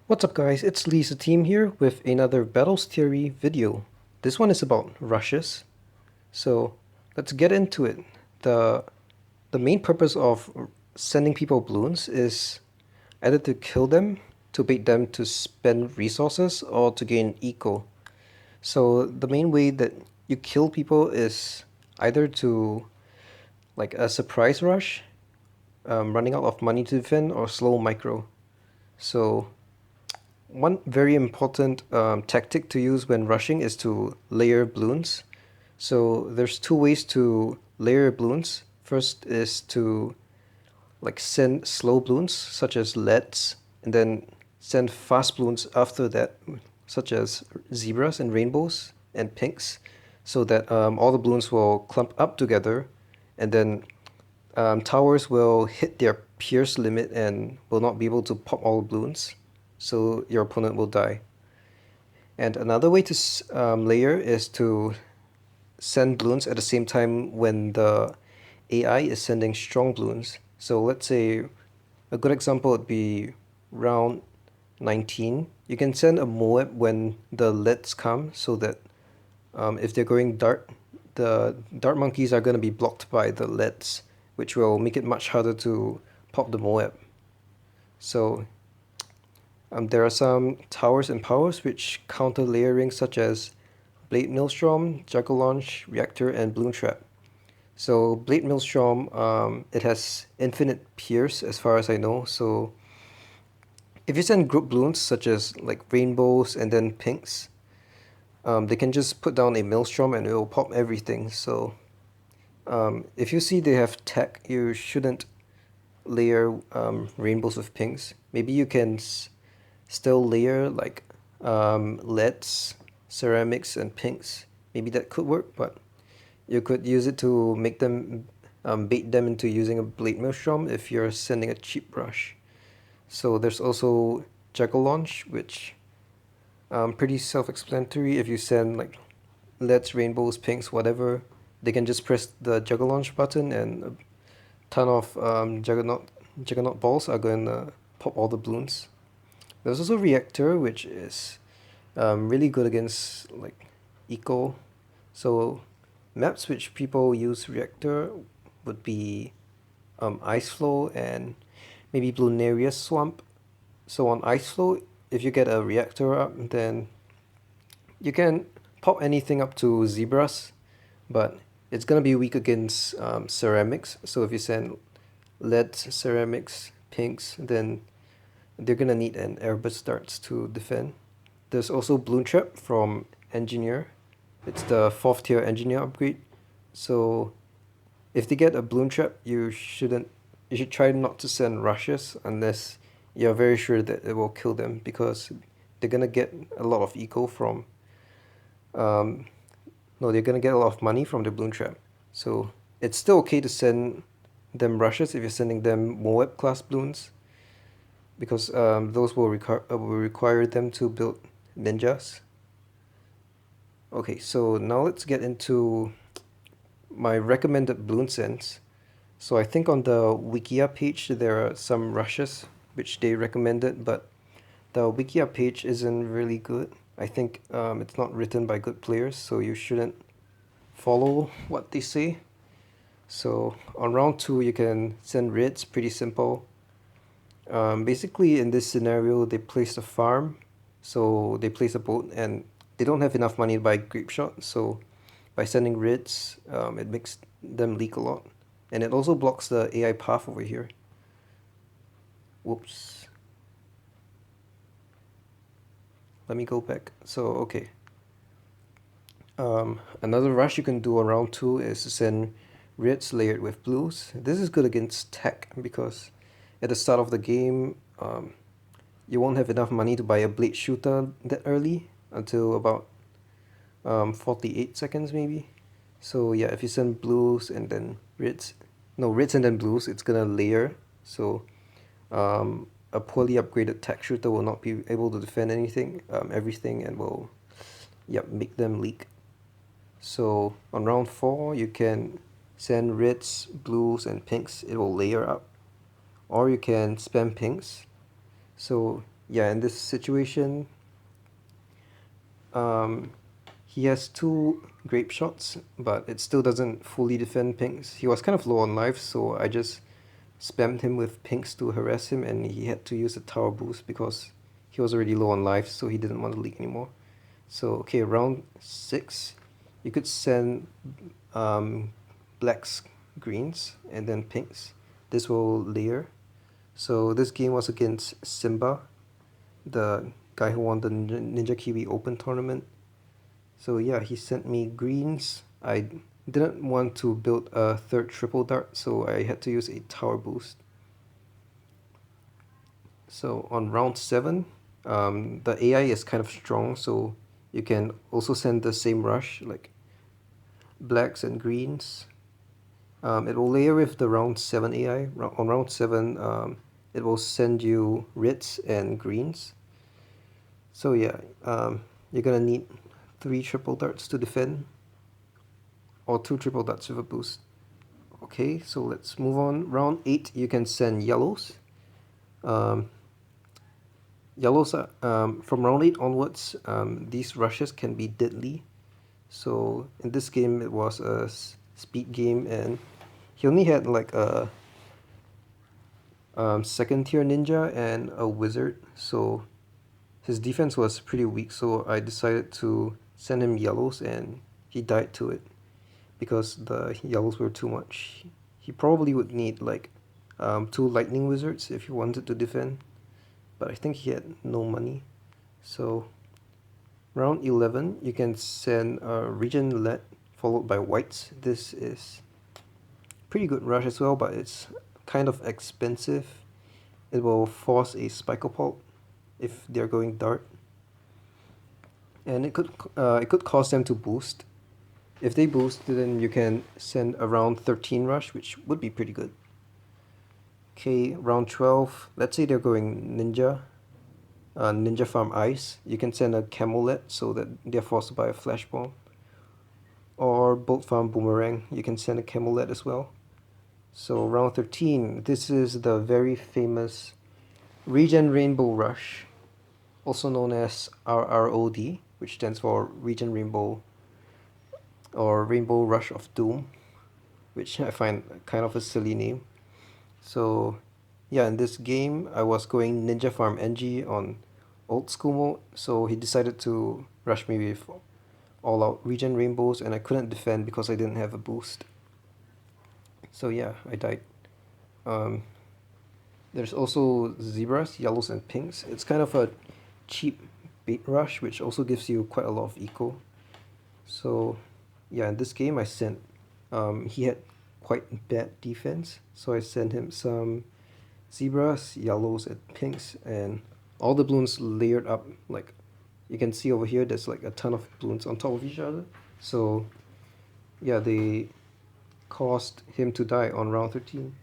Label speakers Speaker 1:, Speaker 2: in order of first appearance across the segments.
Speaker 1: What's up guys, it's Leeisateam here with another Battles Theory video. This one is about rushes, so let's get into it. The main purpose of sending people balloons is either to kill them, to bait them to spend resources, or to gain eco. So the main way that you kill people is either to like a surprise rush, running out of money to defend, or slow micro. So one very important tactic to use when rushing is to layer balloons. So there's two ways to layer balloons. First is to like send slow balloons such as leads, and then send fast balloons after that, such as zebras and rainbows and pinks, so that all the balloons will clump up together, and then towers will hit their pierce limit and will not be able to pop all the balloons, so your opponent will die. And another way to layer is to send balloons at the same time when the AI is sending strong balloons. So let's say a good example would be round 19. You can send a Moab when the leads come, so that if they're going dart, the dart monkeys are going to be blocked by the leads, which will make it much harder to pop the Moab. So there are some towers and powers which counter layering, such as Blade Maelstrom, Juggle Launch, Reactor, and Bloon Trap. So Blade Maelstrom, it has infinite pierce as far as I know. So if you send group balloons such as like rainbows and then pinks, they can just put down a Maelstrom and it will pop everything. So if you see they have tech, you shouldn't layer rainbows with pinks. Maybe you can still layer like leads, ceramics, and pinks. Maybe that could work, but you could use it to make them bait them into using a Blade Maelstrom if you're sending a cheap rush. So there's also Juggle Launch, which pretty self-explanatory. If you send like leads, rainbows, pinks, whatever, they can just press the Juggle Launch button and a ton of Juggernaut balls are going to pop all the balloons. There's also Reactor, which is really good against like eco. So maps which people use Reactor would be Ice Flow and maybe Blunarius Swamp. So on Ice Flow, if you get a Reactor up, then you can pop anything up to Zebras, but it's gonna be weak against ceramics. So if you send leads, ceramics, pinks, then they're gonna need an Airbus darts to defend. There's also Bloon Trap from Engineer. It's the 4th tier Engineer upgrade. So if they get a Bloon Trap, you should try not to send rushes unless you're very sure that it will kill them, because they're gonna get a lot of eco from no, they're gonna get a lot of money from the Bloon Trap. So it's still okay to send them rushes if you're sending them Moab class balloons, because those will require them to build ninjas. Okay, so now let's get into my recommended balloon sends. So I think on the Wikia page there are some rushes which they recommended, but the Wikia page isn't really good. I think it's not written by good players, so you shouldn't follow what they say. So on round 2 you can send Rids, pretty simple. Basically in this scenario they place a farm, so they place a boat and they don't have enough money to buy grape shot, so by sending Rids, it makes them leak a lot. And it also blocks the AI path over here. Whoops. Let me go back. So, okay. Another rush you can do on round 2 is to send Rids layered with blues. This is good against tech because at the start of the game, you won't have enough money to buy a blade shooter that early, until about 48 seconds maybe. So yeah, if you send blues and then Rids and then blues, it's gonna layer. So a poorly upgraded tech shooter will not be able to defend everything, and will make them leak. So on round 4 you can send reds, blues, and pinks. It will layer up. Or you can spam pinks. So yeah, in this situation, he has 2 grape shots, but it still doesn't fully defend pinks. He was kind of low on life, so I just spammed him with pinks to harass him, and he had to use a tower boost because he was already low on life, so he didn't want to leak anymore. So, okay, round 6, you could send blacks, greens, and then pinks. This will layer. So this game was against Simba, the guy who won the Ninja Kiwi Open tournament. So yeah, he sent me greens. I didn't want to build a third triple dart, so I had to use a tower boost. So on round 7, the AI is kind of strong, so you can also send the same rush, like blacks and greens. It will layer with the round 7 AI. On round 7, it will send you reds and greens. So yeah, you're gonna need 3 triple darts to defend, or 2 triple darts with a boost. Okay, so let's move on. Round 8, you can send yellows. Yellows are, from round 8 onwards, these rushes can be deadly. So in this game, it was a speed game, and he only had like a second tier ninja and a wizard, so his defense was pretty weak. So I decided to send him yellows, and he died to it because the yellows were too much. He probably would need like 2 lightning wizards if he wanted to defend, but I think he had no money. So round 11, you can send region lead followed by whites. This is pretty good rush as well, but it's kind of expensive. It will force a Spikopult if they're going dart, and it could cause them to boost. If they boost, then you can send a round 13 rush, which would be pretty good. Okay, round 12, let's say they're going ninja, ninja farm ice. You can send a camelot so that they're forced to buy a flash bomb. Or bolt farm boomerang, you can send a camelot as well. So round 13, this is the very famous Regen Rainbow Rush, also known as RROD, which stands for Regen Rainbow or Rainbow Rush of Doom, which I find kind of a silly name. So yeah, in this game, I was going Ninja Farm NG on old school mode, so he decided to rush me with all out Regen Rainbows, and I couldn't defend because I didn't have a boost. So yeah, I died. There's also zebras, yellows and pinks. It's kind of a cheap bait rush, which also gives you quite a lot of eco. So yeah, in this game I sent, he had quite bad defense, so I sent him some zebras, yellows and pinks, and all the bloons layered up. Like you can see over here, there's like a ton of bloons on top of each other. So yeah, they caused him to die on round 13.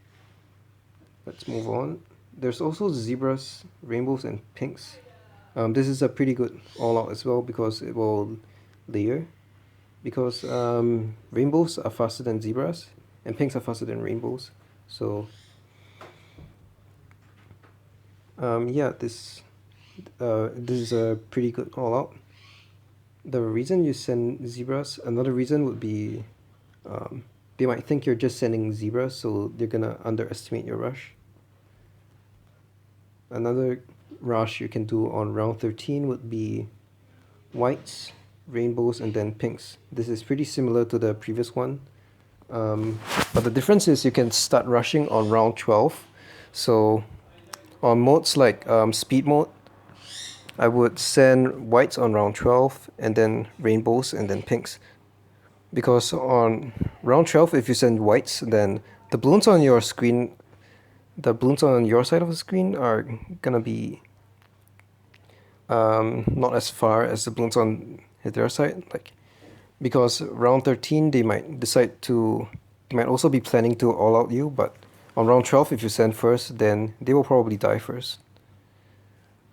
Speaker 1: Let's move on. There's also zebras, rainbows and pinks. This is a pretty good all out as well because it will layer. Because rainbows are faster than zebras and pinks are faster than rainbows. So yeah, this is a pretty good all out. The reason you send zebras, another reason would be they might think you're just sending zebras, so they're gonna underestimate your rush. Another rush you can do on round 13 would be whites, rainbows, and then pinks. This is pretty similar to the previous one, but the difference is you can start rushing on round 12. So on modes like speed mode, I would send whites on round 12 and then rainbows and then pinks. Because on round 12, if you send whites, then the bloons on your screen, the bloons on your side of the screen are gonna be not as far as the bloons on their side. Like, because round 13, they might also be planning to all out you, but on round 12, if you send first, then they will probably die first.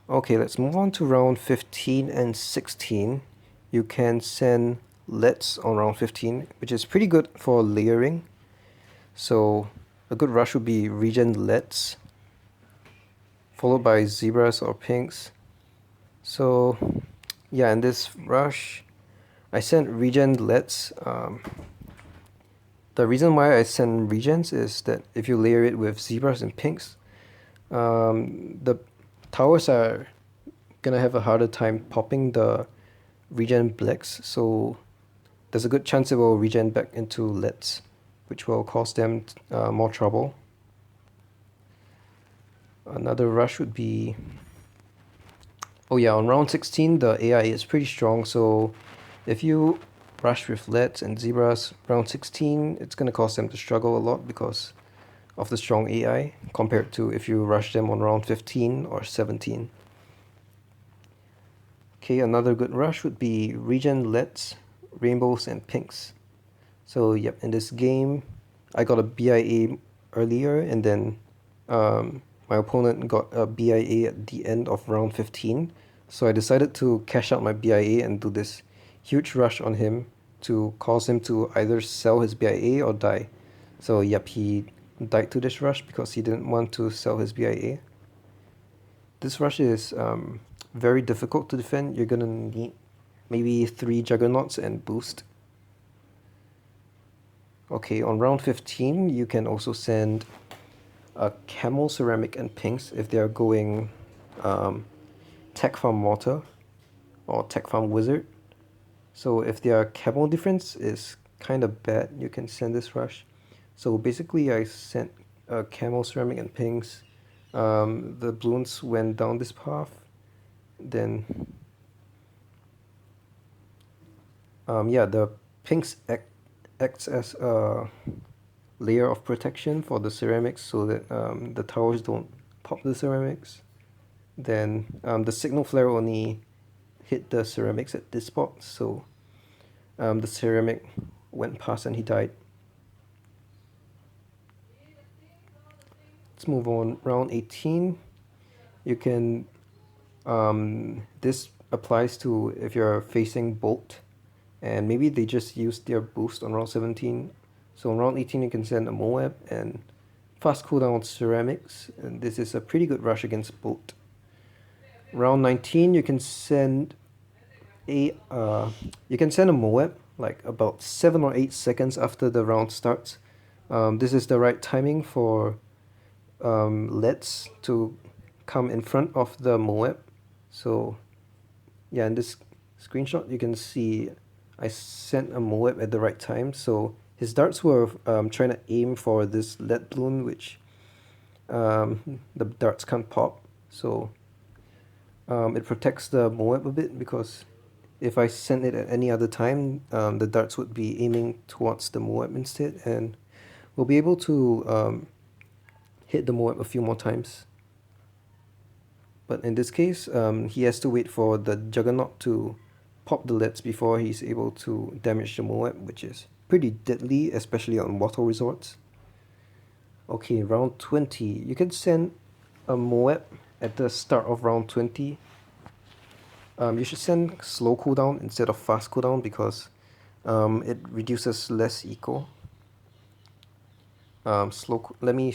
Speaker 1: Okay, let's move on to round 15 and 16. You can send leads on round 15, which is pretty good for layering. So a good rush would be regen leads, followed by zebras or pinks. So yeah, in this rush, I sent regen lets. The reason why I send regens is that if you layer it with zebras and pinks, the towers are gonna have a harder time popping the regen blacks, so there's a good chance it will regen back into lets, which will cause them more trouble. Another rush would be, oh yeah, on round 16 the AI is pretty strong, so if you rush with lets and zebras round 16, it's gonna cause them to struggle a lot because of the strong AI compared to if you rush them on round 15 or 17. Okay, another good rush would be regen lets, rainbows and pinks. So yep, in this game I got a BIA earlier, and then my opponent got a BIA at the end of round 15. So I decided to cash out my BIA and do this huge rush on him to cause him to either sell his BIA or die. So yep, he died to this rush because he didn't want to sell his BIA. This rush is very difficult to defend. You're gonna need maybe 3 juggernauts and boost. Okay, on round 15 you can also send a camel, ceramic and pinks if they are going tech farm mortar or tech farm wizard. So if their camel difference is kind of bad, you can send this rush. So basically I sent a camel, ceramic and pinks. The bloons went down this path, then yeah, the pinks acts as a layer of protection for the ceramics so that the towers don't pop the ceramics. Then the signal flare only hit the ceramics at this spot, so the ceramic went past and he died. Let's move on. Round 18, you can this applies to if you're facing Bolt, and maybe they just used their boost on round 17. So on round 18 you can send a Moab and fast cooldown ceramics, and this is a pretty good rush against Bolt. Round 19 you can send a Moab like about 7 or 8 seconds after the round starts. This is the right timing for lets to come in front of the Moab. So yeah, in this screenshot you can see I sent a Moab at the right time, so his darts were trying to aim for this lead bloon, which the darts can't pop, so it protects the Moab a bit, because if I send it at any other time, the darts would be aiming towards the Moab instead, and we'll be able to hit the Moab a few more times. But in this case, he has to wait for the Juggernaut to pop the leads before he's able to damage the Moab, which is pretty deadly, especially on water resorts. Okay, round 20. You can send a Moab at the start of round 20. You should send slow cooldown instead of fast cooldown because it reduces less eco. Let me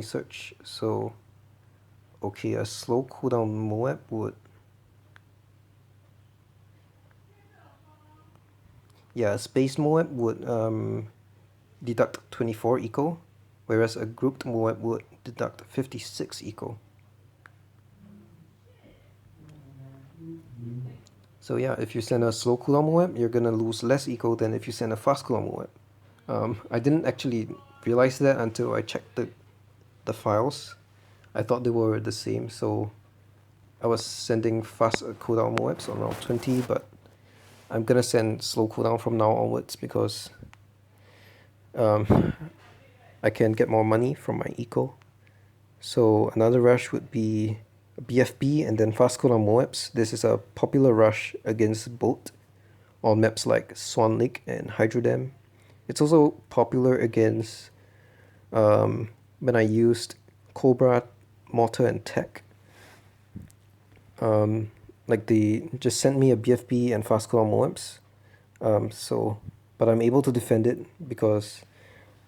Speaker 1: search. So okay, a slow cooldown Moab would, yeah, a space Moab would deduct 24 eco, whereas a grouped Moab would deduct 56 eco. So yeah, if you send a slow cooldown Moab, you're gonna lose less eco than if you send a fast cooldown Moab. I didn't actually realize that until I checked the files. I thought they were the same, so I was sending fast cooldown Moabs on round 20, but I'm gonna send slow cooldown from now onwards because I can get more money from my eco. So another rush would be BFB and then fast cooldown Moabs. This is a popular rush against Bolt on maps like Swan Lake and Hydro Dam. It's also popular against when I used Cobra, Mortar and Tech. Like they just sent me a BFB and fast cooldown Moabs. But I'm able to defend it because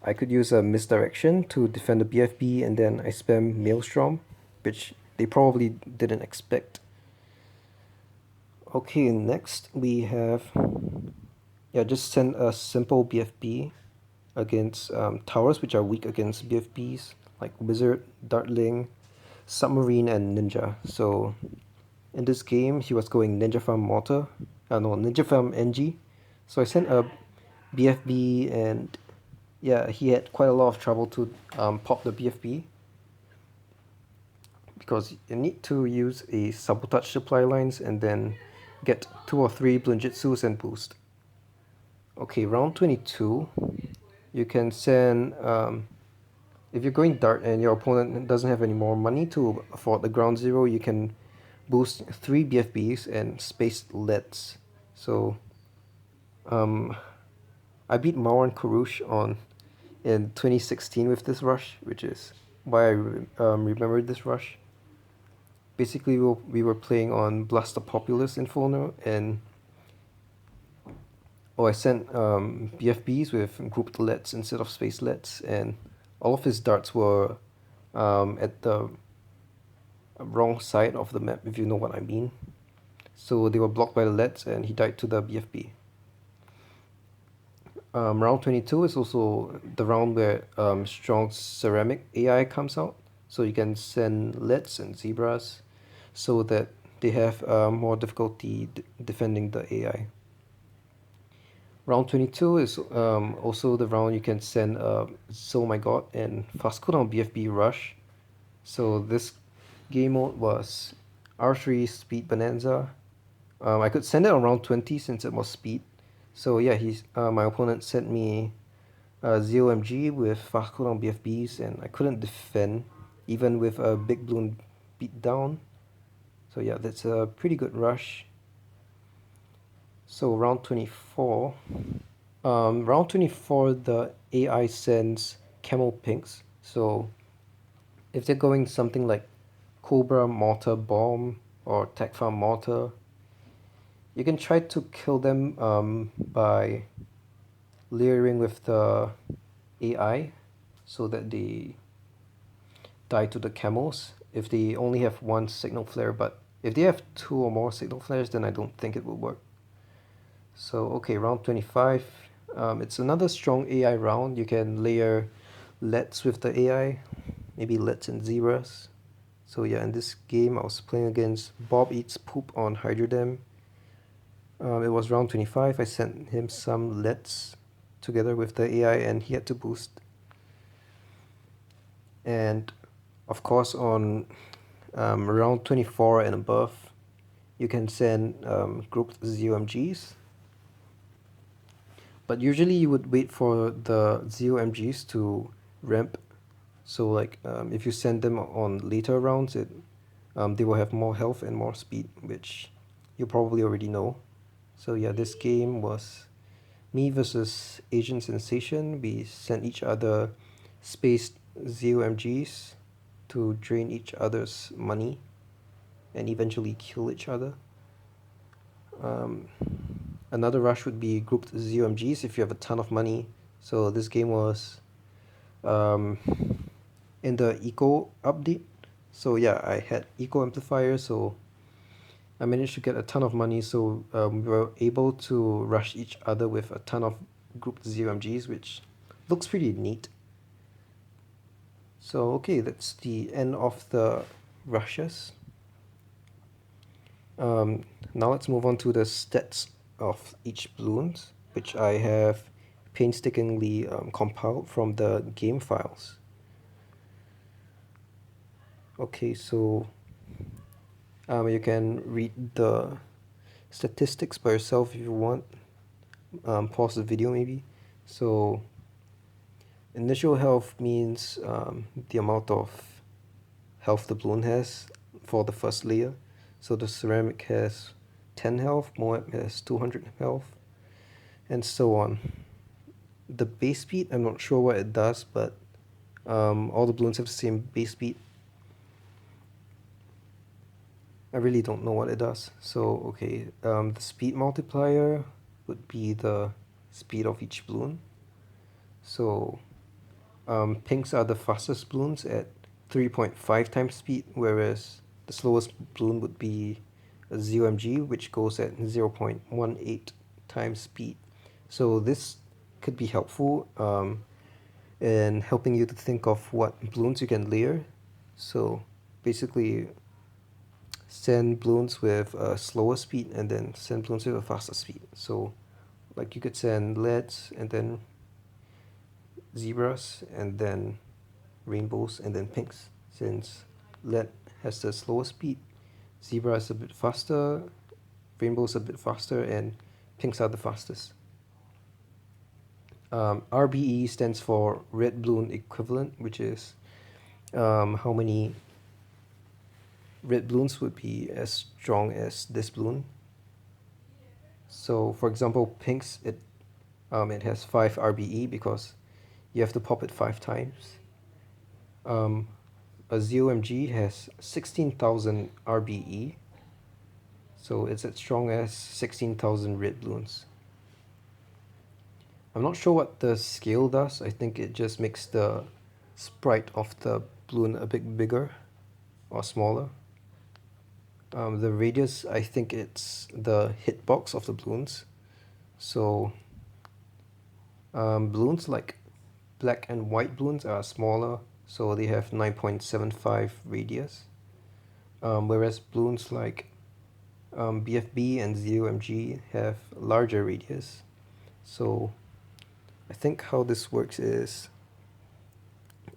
Speaker 1: I could use a misdirection to defend the BFB, and then I spam Maelstrom, which they probably didn't expect. Okay, next we have, yeah, just send a simple BFB against towers which are weak against BFBs like Wizard, Dartling, Submarine, and Ninja. So in this game, he was going Ninja Farm Mortar, no, Ninja Farm NG. So I sent a BFB, and yeah, he had quite a lot of trouble to pop the BFB because you need to use a sabotage supply lines and then get 2 or 3 Bloonjitsus and boost. Okay, round 22, you can send, if you're going Dart and your opponent doesn't have any more money to afford the ground zero, you can boost 3 BFBs and space LEDs. So, I beat Marwan Karush in 2016 with this rush, which is why I remembered this rush. Basically, we were playing on Blaster Populous Inferno, and I sent BFBs with grouped LEDs instead of space LEDs, and all of his darts were at the wrong side of the map, if you know what I mean. So they were blocked by the LEDs, and he died to the BFB. Round 22 is also the round where strong ceramic AI comes out, so you can send LEDs and zebras so that they have more difficulty defending the AI. Round 22 is also the round you can send So My God and fast cooldown BFB Rush. So this game mode was R3 Speed Bananza. I could send it on round 20 since it was speed. So yeah, my opponent sent me ZOMG with fast cooldown BFBs, and I couldn't defend even with a big bloon beat down. So yeah, that's a pretty good rush. So round 24. Round 24, the AI sends Camel Pinks. So if they're going something like Cobra Mortar Bomb or Tech Farm Mortar, you can try to kill them by layering with the AI so that they die to the camels if they only have one signal flare, but if they have 2 or more signal flares, then I don't think it will work. So okay, round 25, it's another strong AI round. You can layer LEDs with the AI, maybe LEDs and zebras. So yeah, in this game I was playing against Bob Eats Poop on Hydrodam. It was round 25, I sent him some LEDs together with the AI, and he had to boost. And of course on round 24 and above, you can send grouped ZOMGs. But usually you would wait for the ZOMGs to ramp. So like if you send them on later rounds, they will have more health and more speed, which you probably already know. So yeah, this game was me versus Asian Sensation. We sent each other spaced ZOMGs to drain each other's money and eventually kill each other. Another rush would be grouped ZOMGs if you have a ton of money. So this game was in the eco update. So yeah, I had eco amplifier, so I managed to get a ton of money. So we were able to rush each other with a ton of grouped ZOMGs, which looks pretty neat. So okay, that's the end of the rushes. Now let's move on to the stats of each bloons, which I have painstakingly compiled from the game files. Okay, so you can read the statistics by yourself if you want. Pause the video maybe. So initial health means the amount of health the bloon has for the first layer. So the ceramic has 10 health, Moab has 200 health, and so on. The base speed, I'm not sure what it does, but all the bloons have the same base speed. I really don't know what it does. So okay, the speed multiplier would be the speed of each bloon. So pinks are the fastest bloons at 3.5 times speed, whereas the slowest bloon would be a ZOMG, which goes at 0.18 times speed. So this could be helpful in helping you to think of what bloons you can layer. So basically send bloons with a slower speed and then send bloons with a faster speed. So like you could send leads and then zebras and then rainbows and then pinks. Since lead has the slower speed, zebra is a bit faster, rainbows a bit faster, and pinks are the fastest. RBE stands for red bloon equivalent, which is how many red bloons would be as strong as this bloon. So for example, pinks, it has 5 RBE because you have to pop it 5 times. A ZOMG has 16,000 RBE, so it's as strong as 16,000 red bloons. I'm not sure what the scale does. I think it just makes the sprite of the bloon a bit bigger or smaller. The radius, I think it's the hitbox of the bloons. So bloons like black and white bloons are smaller, so they have 9.75 radius. Whereas bloons like BFB and ZOMG have larger radius. So I think how this works is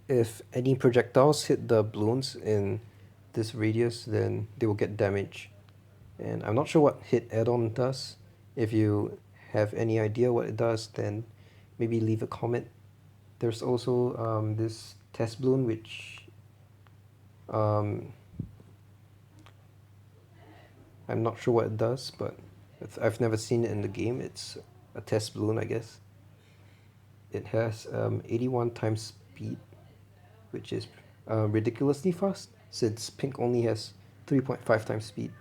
Speaker 1: if any projectiles hit the bloons in this radius, then they will get damage. And I'm not sure what hit add-on does. If you have any idea what it does, then maybe leave a comment. There's also this test bloon, which I'm not sure what it does, but I've never seen it in the game. It's a test bloon, I guess. It has 81 times speed, which is ridiculously fast, since pink only has 3.5 times speed.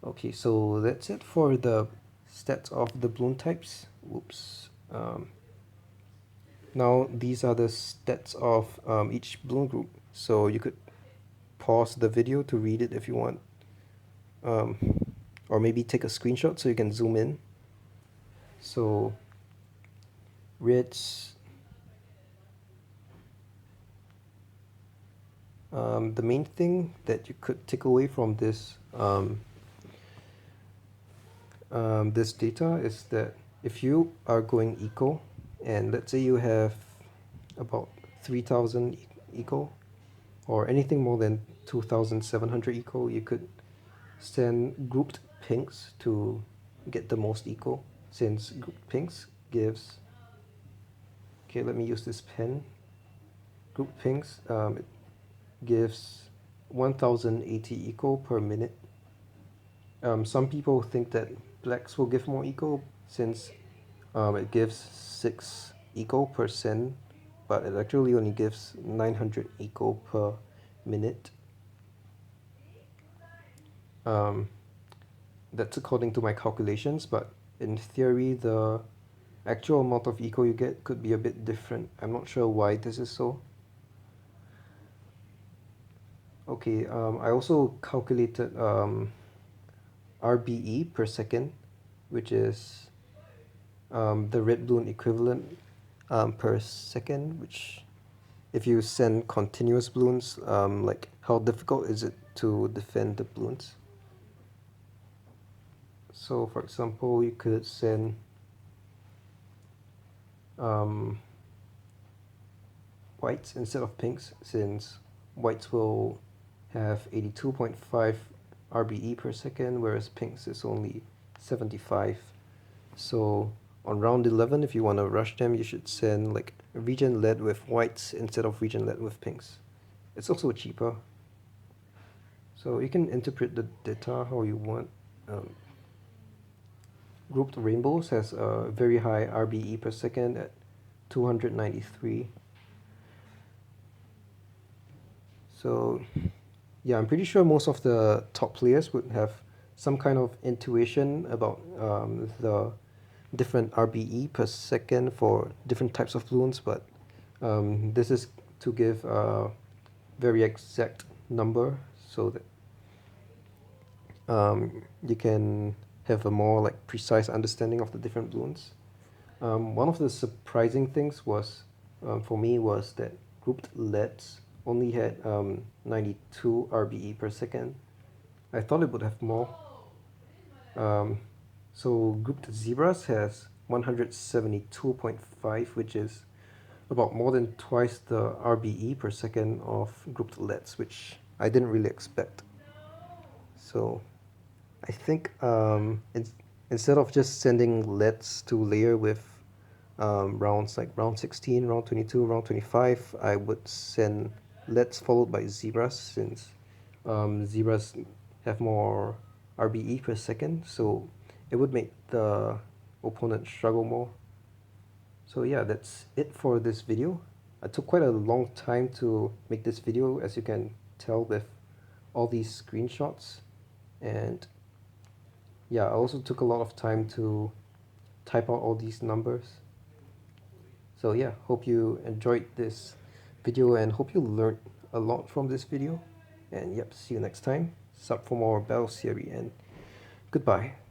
Speaker 1: Okay, so that's it for the stats of the bloon types. Whoops. Now these are the stats of each bloon group. So you could pause the video to read it if you want. Or maybe take a screenshot so you can zoom in. So reds, the main thing that you could take away from this this data is that if you are going eco, and let's say you have about 3,000 eco or anything more than 2,700 eco, you could send grouped pinks to get the most eco, since grouped pinks gives, okay, let me use this pen. Grouped pinks, it gives 1080 eco per minute. Some people think that blacks will give more eco since it gives 6 eco per send, but it actually only gives 900 eco per minute. That's according to my calculations, but in theory the actual amount of eco you get could be a bit different. I'm not sure why this is so. Okay, I also calculated RBE per second, which is the red bloon equivalent per second, which if you send continuous bloons, like how difficult is it to defend the bloons? So for example, you could send whites instead of pinks, since whites will have 82.5 RBE per second, whereas pinks is only 75. So on round 11, if you want to rush them, you should send like regen lead with whites instead of regen lead with pinks. It's also cheaper. So you can interpret the data how you want. Grouped rainbows has a very high RBE per second at 293. So yeah, I'm pretty sure most of the top players would have some kind of intuition about the different RBE per second for different types of bloons, but this is to give a very exact number so that you can have a more like precise understanding of the different bloons. One of the surprising things was for me was that grouped LEDs only had 92 RBE per second. I thought it would have more. Um, so grouped zebras has 172.5, which is about more than twice the RBE per second of grouped LEDs, which I didn't really expect. So I think instead of just sending LEDs to layer with rounds like round 16, round 22, round 25, I would send LEDs followed by zebras since zebras have more RBE per second, so it would make the opponent struggle more. So yeah, that's it for this video. I took quite a long time to make this video, as you can tell with all these screenshots, and yeah, I also took a lot of time to type out all these numbers. So yeah, hope you enjoyed this video and hope you learned a lot from this video. And yep, see you next time. Sub for more Battles theory and goodbye.